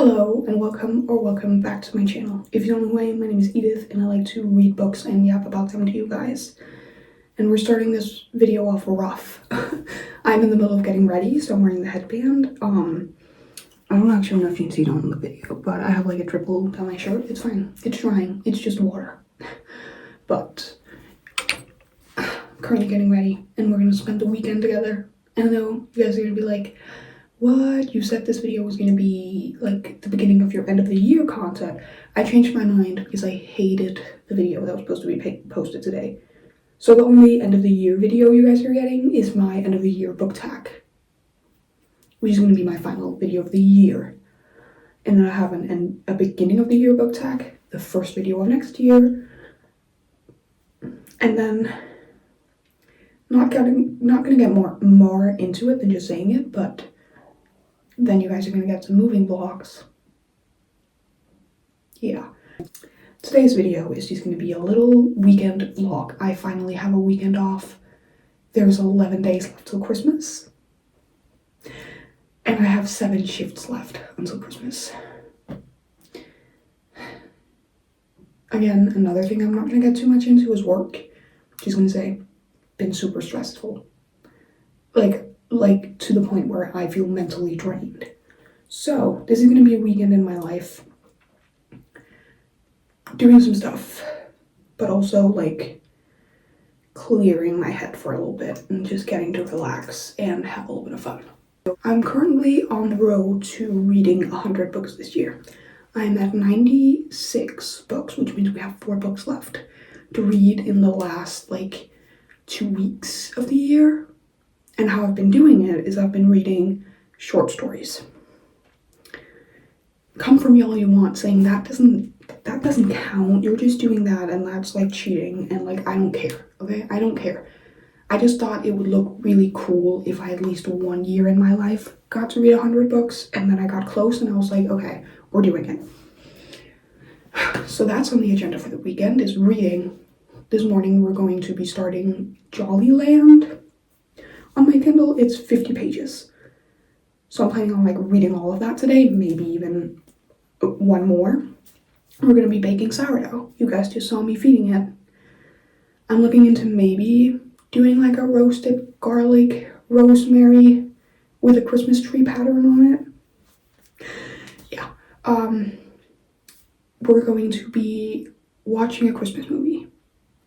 Hello and welcome back to my channel. If you don't know who I am, my name is Edith and I like to read books and yap about them to you guys. And we're starting this video off rough. I'm in the middle of getting ready, so I'm wearing the headband. I don't actually know if you can see it on the video, but I have like a dribble down my shirt. It's fine. It's drying. It's just water. But I'm currently getting ready and we're gonna spend the weekend together. And I know you guys are gonna be like, what? You said this video was going to be like the beginning of your end of the year content. I changed my mind because I hated the video that was supposed to be posted today. So the only end of the year video you guys are getting is my end of the year book tag, which is going to be my final video of the year. And then I have a beginning of the year book tag, the first video of next year, and then not going to get more into it than just saying it, but then you guys are going to get some moving vlogs. Yeah. Today's video is just going to be a little weekend vlog. I finally have a weekend off. There's 11 days left till Christmas. And I have 7 shifts left until Christmas. Again, another thing I'm not going to get too much into is work. Just going to say, been super stressful. Like to the point where I feel mentally drained. So this is going to be a weekend in my life doing some stuff, but also like clearing my head for a little bit and just getting to relax and have a little bit of fun. I'm currently on the road to reading 100 books this year. I'm at 96 books, which means we have 4 books left to read in the last like 2 weeks of the year. And how I've been doing it is I've been reading short stories. Come from me all you want saying that doesn't count. You're just doing that and that's like cheating and like I don't care. Okay? I don't care. I just thought it would look really cool if I at least 1 year in my life got to read 100 books, and then I got close and I was like, okay, we're doing it. So that's on the agenda for the weekend, is reading. This morning we're going to be starting Jollyland. On my Kindle, it's 50 pages. So I'm planning on like reading all of that today, maybe even 1 more. We're gonna be baking sourdough. You guys just saw me feeding it. I'm looking into maybe doing like a roasted garlic rosemary with a Christmas tree pattern on it. Yeah. We're going to be watching a Christmas movie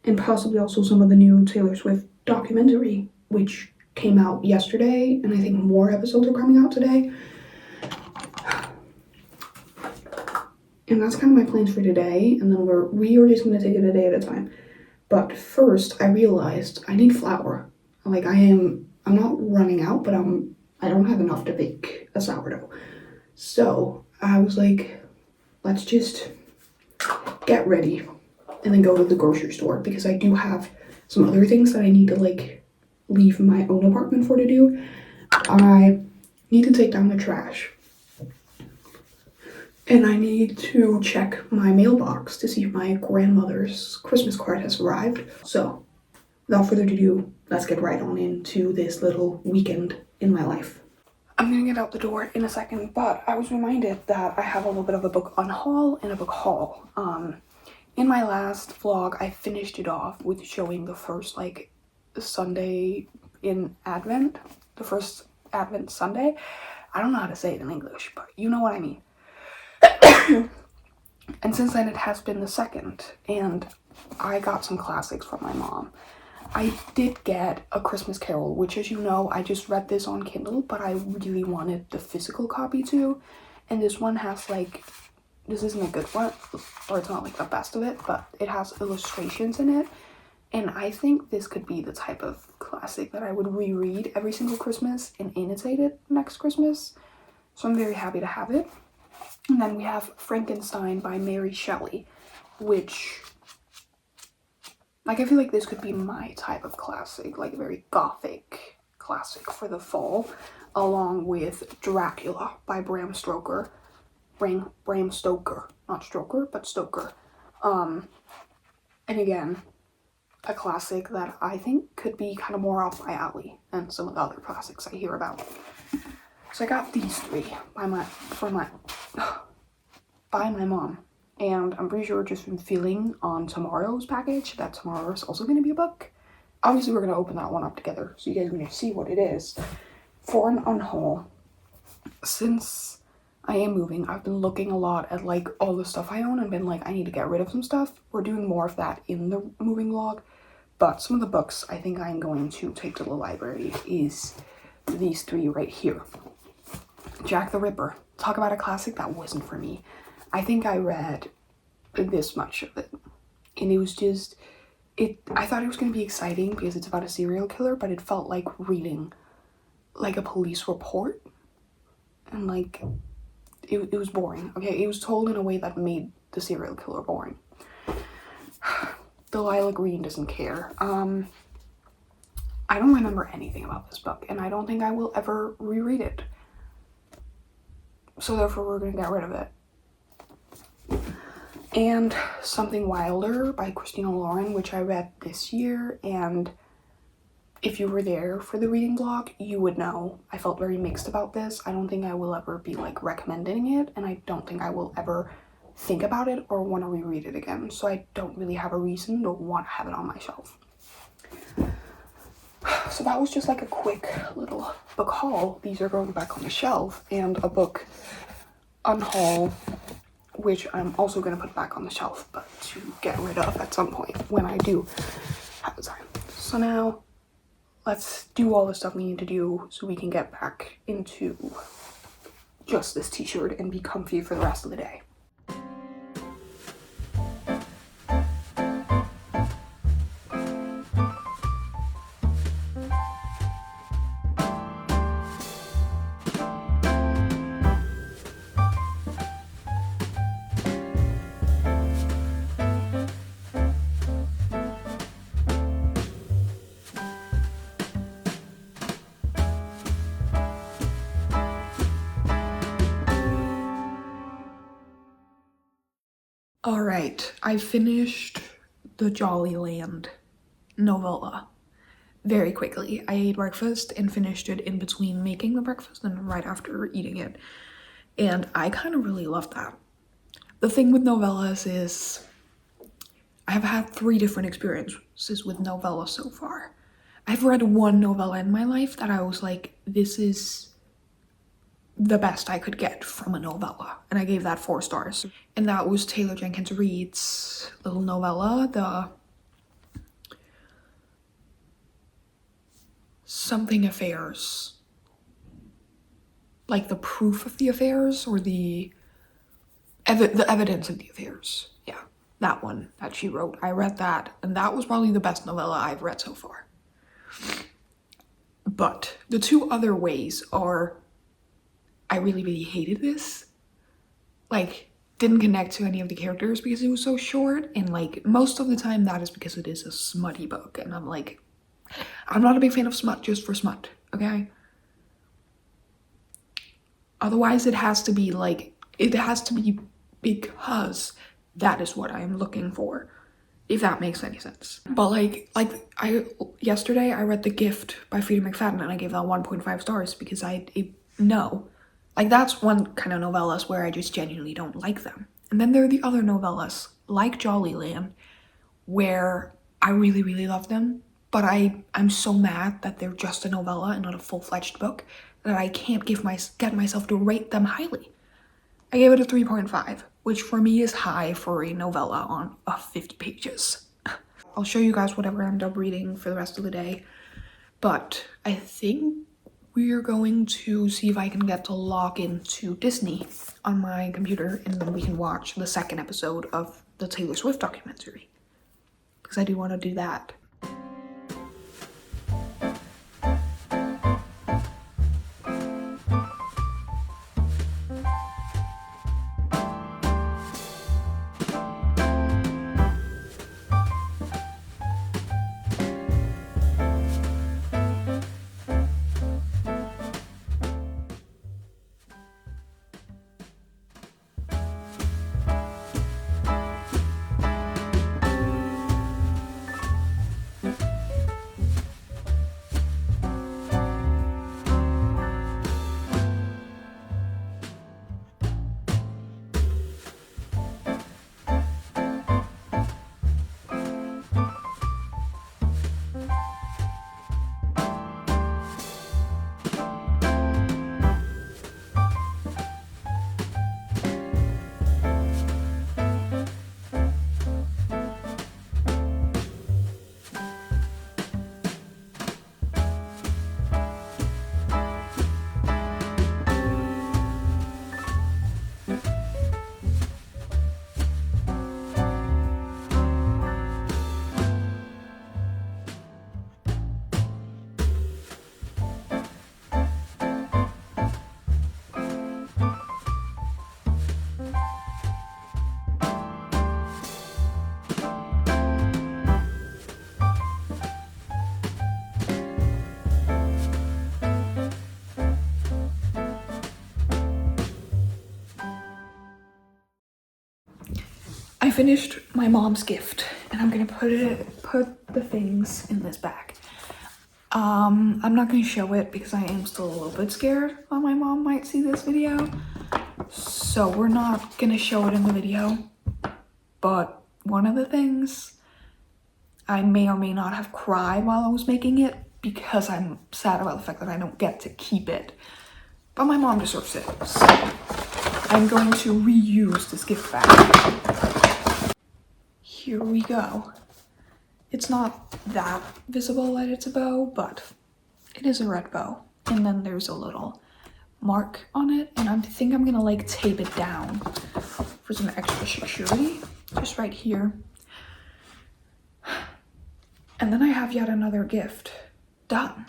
and possibly also some of the new Taylor Swift documentary, which came out yesterday, and I think more episodes are coming out today. And that's kind of my plans for today, and then we are just gonna take it a day at a time. But first, I realized I need flour. Like I'm not running out, but I don't have enough to bake a sourdough. So I was like, let's just get ready and then go to the grocery store, because I do have some other things that I need to like leave my own apartment for to do. I need to take down the trash. And I need to check my mailbox to see if my grandmother's Christmas card has arrived. So, without further ado, let's get right on into this little weekend in my life. I'm gonna get out the door in a second, but I was reminded that I have a little bit of a book unhaul and a book haul. In my last vlog, I finished it off with showing the first like Sunday in Advent, the first Advent Sunday. I don't know how to say it in English, but you know what I mean. And since then it has been the second, and I got some classics from my mom. I did get A Christmas Carol, which, as you know, I just read this on Kindle, but I really wanted the physical copy too. And this one has like, this isn't a good one, or it's not like the best of it, but it has illustrations in it. And I think this could be the type of classic that I would reread every single Christmas and annotate it next Christmas. So I'm very happy to have it. And then we have Frankenstein by Mary Shelley, which, like, I feel like this could be my type of classic, like a very gothic classic for the fall, along with Dracula by Bram Stoker. Bram Stoker, not Stroker, but Stoker. And again, a classic that I think could be kind of more up my alley than some of the other classics I hear about. So I got these 3 by my mom. And I'm pretty sure just from feeling on tomorrow's package that tomorrow is also going to be a book. Obviously, we're going to open that one up together, so you guys are going to see what it is. For an unhaul, since I am moving, I've been looking a lot at like all the stuff I own and been like, I need to get rid of some stuff. We're doing more of that in the moving vlog. But some of the books I think I'm going to take to the library is these three right here. Jack the Ripper. Talk about a classic that wasn't for me. I think I read this much of it. And it was just, I thought it was going to be exciting because it's about a serial killer, but it felt like reading like a police report. And like, it was boring. Okay, it was told in a way that made the serial killer boring. Delilah Green doesn't care. I don't remember anything about this book, and I don't think I will ever reread it. So therefore, we're gonna get rid of it. And Something Wilder by Christina Lauren, which I read this year, and if you were there for the reading vlog, you would know I felt very mixed about this. I don't think I will ever be like recommending it, and I don't think I will ever think about it or want to reread it again. So I don't really have a reason to want to have it on my shelf. So that was just like a quick little book haul. These are going back on the shelf, and a book unhaul, which I'm also going to put back on the shelf, but to get rid of at some point when I do have the time. So now let's do all the stuff we need to do so we can get back into just this t-shirt and be comfy for the rest of the day. All right, I finished the Jollyland novella very quickly. I ate breakfast and finished it in between making the breakfast and right after eating it. And I kind of really loved that. The thing with novellas is I've had 3 different experiences with novellas so far. I've read one novella in my life that I was like, this is the best I could get from a novella, and I gave that 4 stars. And that was Taylor Jenkins Reid's little novella, the something affairs, like the proof of the affairs or the evidence of the affairs. Yeah, that one that she wrote. I read that, and that was probably the best novella I've read so far. But the 2 other ways are, I really, really hated this. Like, didn't connect to any of the characters because it was so short, and like, most of the time that is because it is a smutty book, and I'm like, I'm not a big fan of smut just for smut, okay? Otherwise, it has to be because that is what I am looking for, if that makes any sense. But yesterday I read The Gift by Frida McFadden, and I gave that 1.5 stars because that's one kind of novellas where I just genuinely don't like them. And then there are the other novellas, like Jollyland, where I really, really love them, but I'm so mad that they're just a novella and not a full-fledged book that I can't get myself to rate them highly. I gave it a 3.5, which for me is high for a novella on 50 pages. I'll show you guys whatever I end up reading for the rest of the day, but I think we're going to see if I can get to log into Disney on my computer, and then we can watch the 2nd episode of the Taylor Swift documentary, because I do want to do that. I finished my mom's gift and I'm gonna put the things in this bag. I'm not gonna show it because I am still a little bit scared that my mom might see this video. So we're not gonna show it in the video. But one of the things, I may or may not have cried while I was making it because I'm sad about the fact that I don't get to keep it. But my mom deserves it. So I'm going to reuse this gift bag. Here we go. It's not that visible that it's a bow, but it is a red bow. And then there's a little mark on it, and I think I'm gonna like tape it down for some extra security, just right here. And then I have yet another gift done.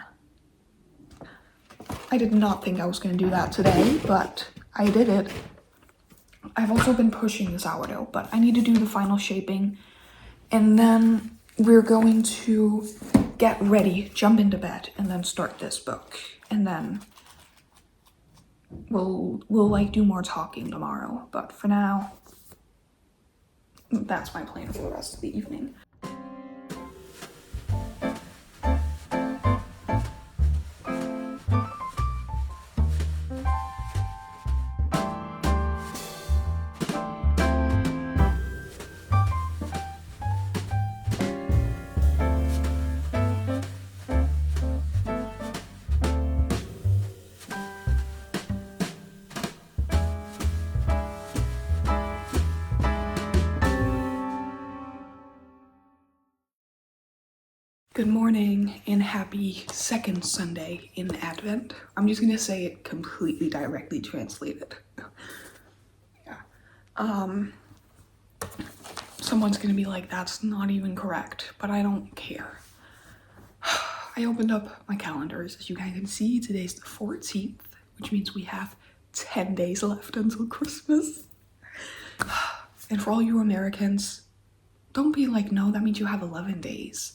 I did not think I was gonna do that today, but I did it. I've also been pushing the sourdough, but I need to do the final shaping, and then we're going to get ready, jump into bed, and then start this book, and then we'll like do more talking tomorrow. But for now, that's my plan for the rest of the evening. Good morning and happy second Sunday in Advent. I'm just gonna say it completely directly translated. Yeah. Someone's gonna be like, that's not even correct, but I don't care. I opened up my calendars. As you guys can see, today's the 14th, which means we have 10 days left until Christmas. And for all you Americans, don't be like, no, that means you have 11 days.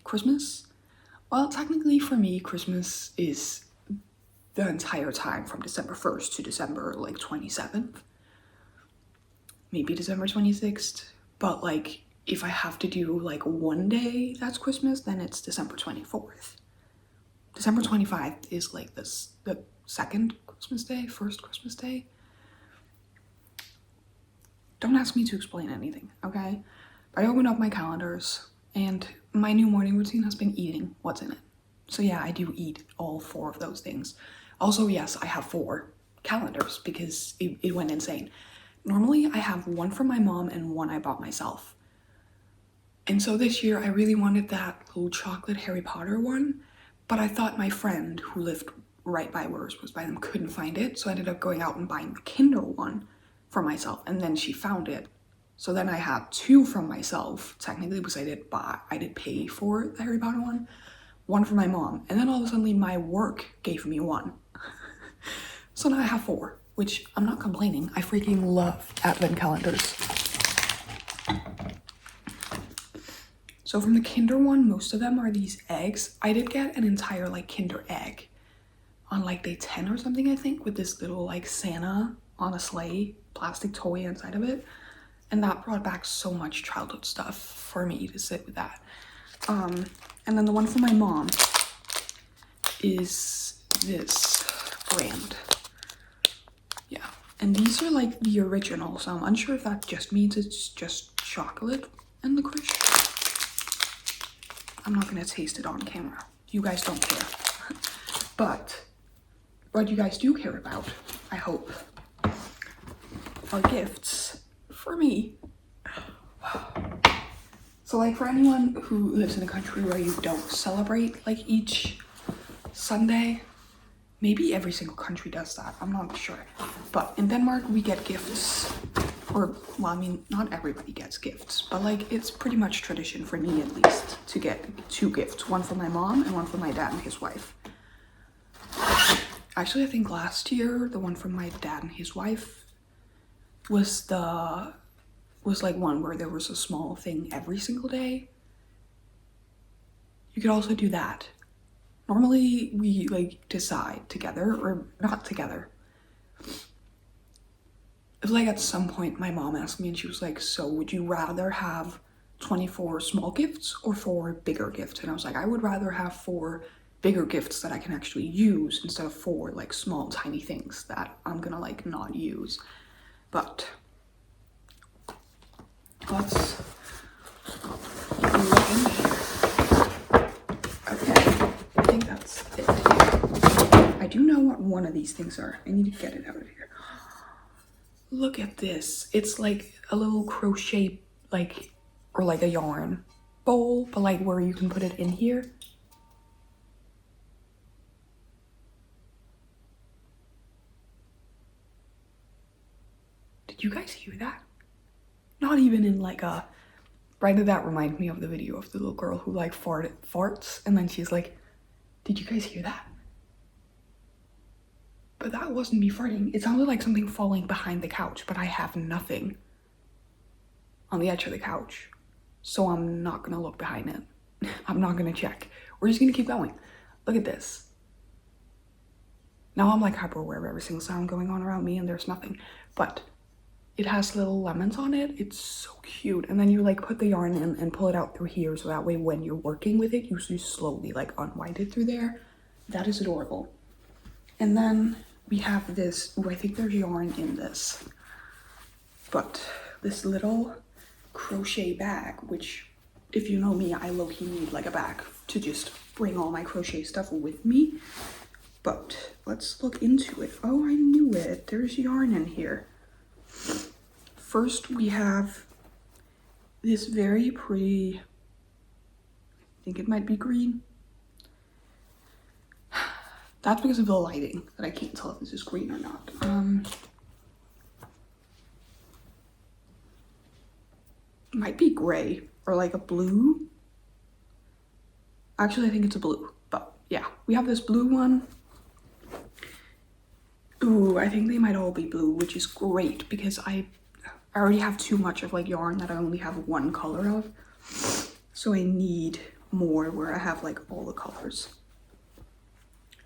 Christmas? Well, technically for me, Christmas is the entire time from December 1st to December like 27th. Maybe December 26th. But like, if I have to do like one day that's Christmas, then it's December 24th. December 25th is like the second Christmas day, first Christmas day. Don't ask me to explain anything, okay? But I opened up my calendars, and my new morning routine has been eating what's in it. So yeah, I do eat all 4 of those things. Also, yes, I have 4 calendars because it went insane. Normally, I have one from my mom and one I bought myself. And so this year, I really wanted that little chocolate Harry Potter one, but I thought my friend who lived right by where I was supposed to buy them couldn't find it, so I ended up going out and buying the Kinder one for myself, and then she found it. So then I had 2 from myself, technically, because I did pay for the Harry Potter one for my mom, and then all of a sudden my work gave me 1. So now I have 4, which I'm not complaining. I freaking love Advent calendars. So from the Kinder one, most of them are these eggs. I did get an entire like Kinder egg on like day 10 or something, I think, with this little like Santa on a sleigh plastic toy inside of it. And that brought back so much childhood stuff for me to sit with that. And then the one for my mom is this brand. Yeah, and these are like the original, so I'm unsure if that just means it's just chocolate and licorice. I'm not gonna taste it on camera. You guys don't care. But what you guys do care about, I hope, are gifts for me. So like for anyone who lives in a country where you don't celebrate like each Sunday, maybe every single country does that, I'm not sure. But in Denmark we get gifts, or well, I mean, not everybody gets gifts, but like it's pretty much tradition for me at least to get 2 gifts, one for my mom and one for my dad and his wife. Actually, I think last year the one from my dad and his wife was like one where there was a small thing every single day. You could also do that. Normally we like decide together, or not together. If like at some point my mom asked me and she was like, so would you rather have 24 small gifts or 4 bigger gifts? And I was like, I would rather have 4 bigger gifts that I can actually use instead of 4 like small tiny things that I'm gonna like not use. But let's look in here. Okay, I think that's it. I do know what one of these things are. I need to get it out of here. Look at this. It's like a little crochet, like, or like a yarn bowl, but like where you can put it in here. Did you guys hear that? Not even in like a, right, that reminded me of the video of the little girl who like farts and then she's like, did you guys hear that? But that wasn't me farting. It sounded like something falling behind the couch, but I have nothing on the edge of the couch. So I'm not gonna look behind it. I'm not gonna check. We're just gonna keep going. Look at this. Now I'm like hyper aware of every single sound going on around me and there's nothing. But it has little lemons on it. It's so cute. And then you like put the yarn in and pull it out through here so that way when you're working with it, you slowly like unwind it through there. That is adorable. And then we have this, I think there's yarn in this, but this little crochet bag, which if you know me, I low-key need like a bag to just bring all my crochet stuff with me. But let's look into it. Oh, I knew it. There's yarn in here. First, we have this very pretty, I think it might be green. That's because of the lighting that I can't tell if this is green or not. Might be gray or like a blue. Actually, I think it's a blue, but yeah, we have this blue one. Ooh, I think they might all be blue, which is great because I already have too much of like yarn that I only have one color of. So I need more where I have like all the colors.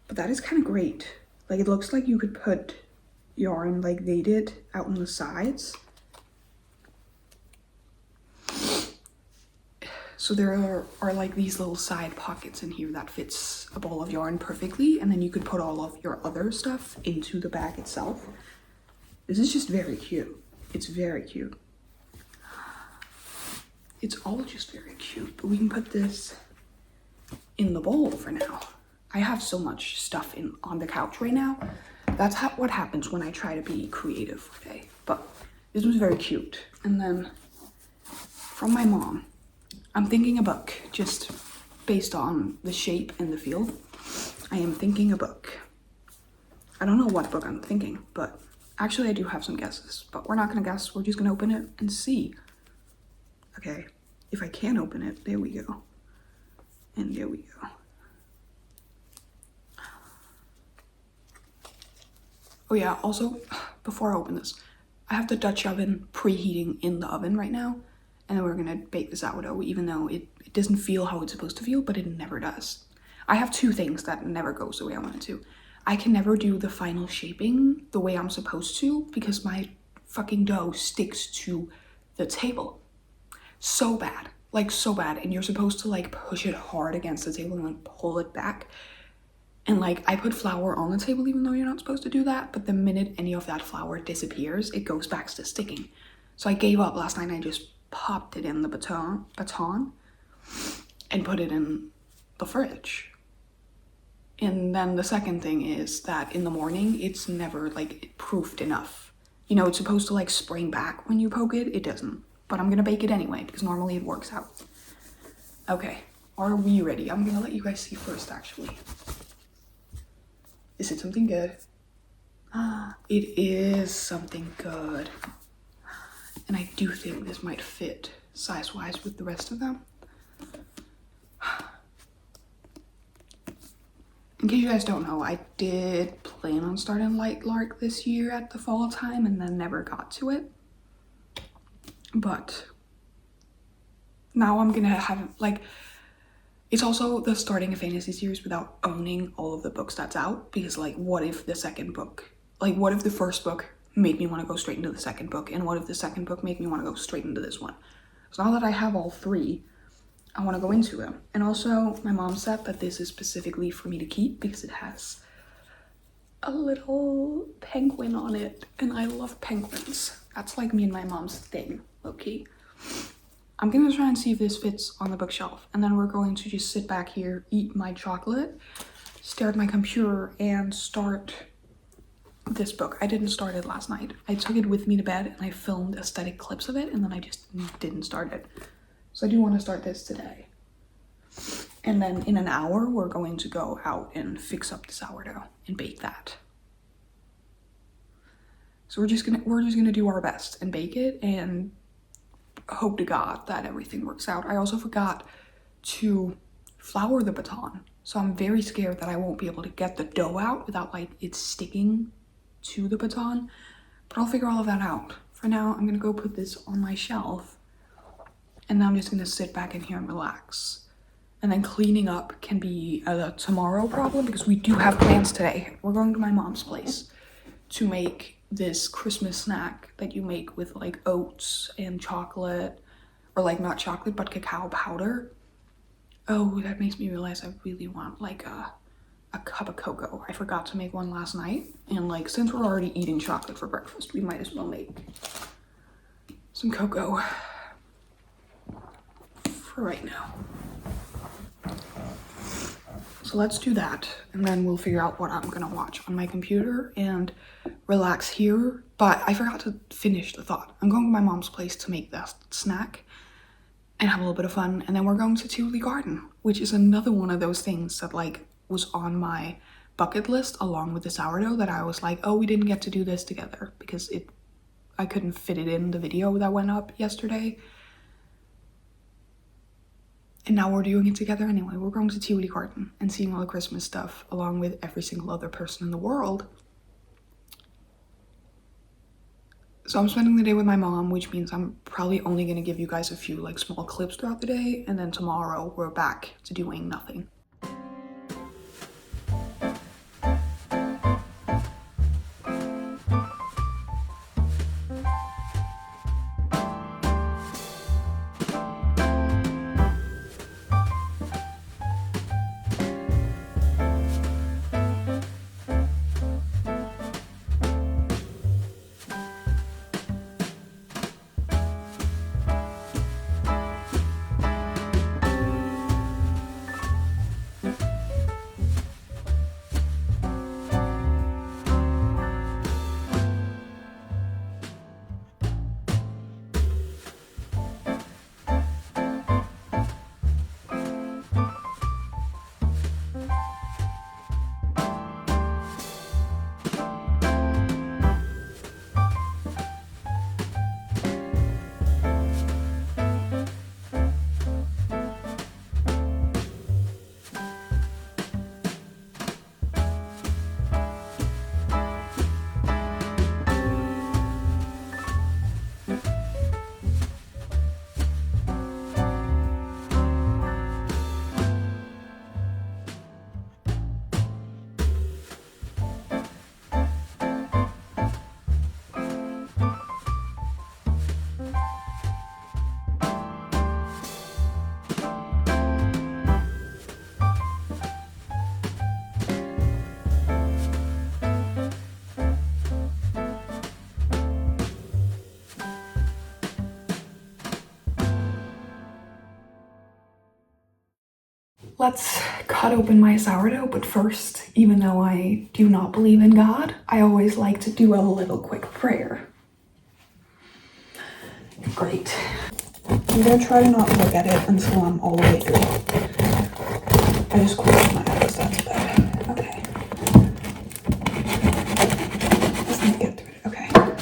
But that is kind of great. Like it looks like you could put yarn like they did out on the sides. So there are like these little side pockets in here that fits a ball of yarn perfectly, and then you could put all of your other stuff into the bag itself. This is just very cute. It's very cute. It's all just very cute, but we can put this in the bowl for now. I have so much stuff on the couch right now. That's what happens when I try to be creative for a day. But this was very cute. And then from my mom, I'm thinking a book just based on the shape and the feel. I am thinking a book. I don't know what book I'm thinking, but actually I do have some guesses, but we're not gonna guess. We're just gonna open it and see. Okay, if I can open it, there we go. And there we go. Oh yeah, also, before I open this, I have the Dutch oven preheating in the oven right now, and then we're gonna bake the sourdough, even though it doesn't feel how it's supposed to feel, but it never does. I have 2 things that never goes the way I want it to. I can never do the final shaping the way I'm supposed to because my fucking dough sticks to the table. So bad, like so bad, and you're supposed to like push it hard against the table and like pull it back. And like I put flour on the table even though you're not supposed to do that, but the minute any of that flour disappears, it goes back to sticking. So I gave up last night and I just popped it in the baton and put it in the fridge. And then the second thing is that in the morning, it's never like proofed enough. You know, it's supposed to like spring back when you poke it. It doesn't, but I'm gonna bake it anyway because normally it works out. Okay, are we ready? I'm gonna let you guys see first actually. Is it something good? It is something good. And I do think this might fit size-wise with the rest of them. In case you guys don't know, I did plan on starting Light Lark this year at the fall time and then never got to it. But now I'm gonna have like, it's also the starting a fantasy series without owning all of the books that's out, because like what if the second book, like what if the first book made me want to go straight into the second book, and what if the second book made me want to go straight into this one? So now that I have all three, I want to go into them. And also, my mom said that this is specifically for me to keep because it has a little penguin on it, and I love penguins. That's like me and my mom's thing, low-key. I'm gonna try and see if this fits on the bookshelf, and then we're going to just sit back here, eat my chocolate, stare at my computer, and start this book. I didn't start it last night. I took it with me to bed and I filmed aesthetic clips of it, and then I just didn't start it. So I do want to start this today. And then in an hour, we're going to go out and fix up the sourdough and bake that. So we're just gonna do our best and bake it and hope to God that everything works out. I also forgot to flour the baton, so I'm very scared that I won't be able to get the dough out without like it sticking to the baton, but I'll figure all of that out. For now, I'm gonna go put this on my shelf, and now I'm just gonna sit back in here and relax. And then cleaning up can be a tomorrow problem because we do have plans today. We're going to my mom's place to make this Christmas snack that you make with like oats and chocolate, or like not chocolate, but cacao powder. Oh, that makes me realize I really want like a cup of cocoa. I forgot to make one last night, and like since we're already eating chocolate for breakfast, we might as well make some cocoa for right now. So let's do that, and then we'll figure out what I'm gonna watch on my computer and relax here. But I forgot to finish the thought. I'm going to my mom's place to make that snack and have a little bit of fun, and then we're going to Tivoli Garden, which is another one of those things that like was on my bucket list along with the sourdough, that I was like, oh, we didn't get to do this together because I couldn't fit it in the video that went up yesterday. And now we're doing it together anyway. We're going to Tivoli Garden and seeing all the Christmas stuff along with every single other person in the world. So I'm spending the day with my mom, which means I'm probably only going to give you guys a few like small clips throughout the day, and then tomorrow we're back to doing nothing. Let's cut open my sourdough, but first, even though I do not believe in God, I always like to do a little quick prayer. Great. I'm gonna try to not look at it until I'm all the way through. I just closed my eyes, that's bad. Okay. Let's not get through it, okay.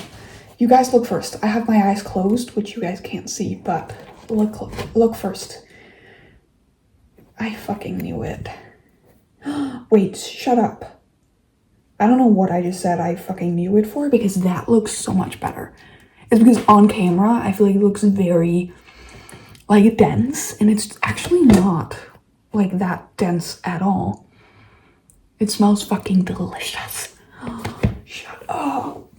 You guys look first. I have my eyes closed, which you guys can't see, but look first. I fucking knew it. Wait, shut up. I don't know what I just said I fucking knew it for, because that looks so much better. It's because on camera, I feel like it looks very, like, dense, and it's actually not, like, that dense at all. It smells fucking delicious. Shut up.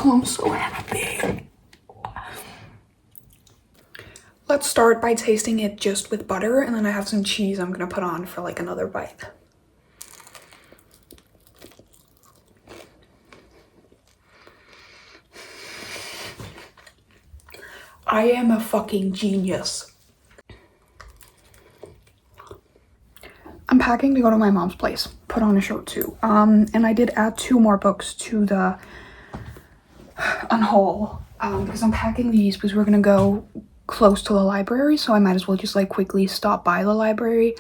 Oh, I'm so happy. Let's start by tasting it just with butter, and then I have some cheese I'm gonna put on for like another bite. I am a fucking genius. I'm packing to go to my mom's place, put on a show too. And I did add 2 more books to the haul, because I'm packing these because we're gonna go close to the library, so I might as well just like quickly stop by the library.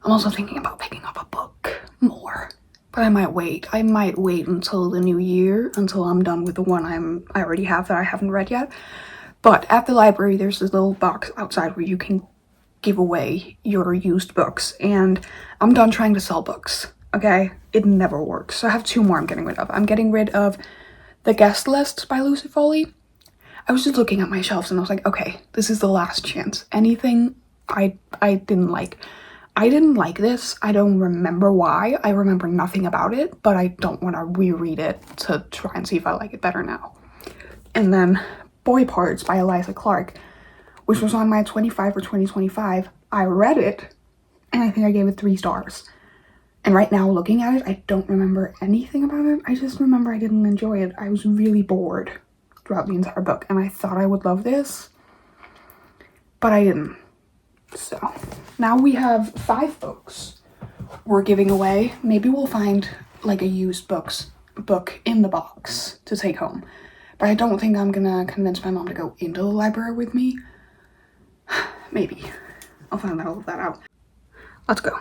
I'm also thinking about picking up a book more, but I might wait. I might wait until the new year, until I'm done with the one I already have that I haven't read yet. But at the library, there's this little box outside where you can give away your used books, and I'm done trying to sell books, okay? It never works. So I have 2 more I'm getting rid of. I'm getting rid of The Guest List by Tivoli. I was just looking at my shelves and I was like, okay, this is the last chance. Anything I didn't like. I didn't like this. I don't remember why. I remember nothing about it, but I don't want to reread it to try and see if I like it better now. And then Boy Parts by Eliza Clark, which was on my 25 for 2025. I read it and I think I gave it 3 stars. And right now, looking at it, I don't remember anything about it. I just remember I didn't enjoy it. I was really bored throughout the entire book, and I thought I would love this, but I didn't. So now we have 5 books we're giving away. Maybe we'll find like a used book in the box to take home, but I don't think I'm gonna convince my mom to go into the library with me. Maybe I'll find all of that out. Let's go.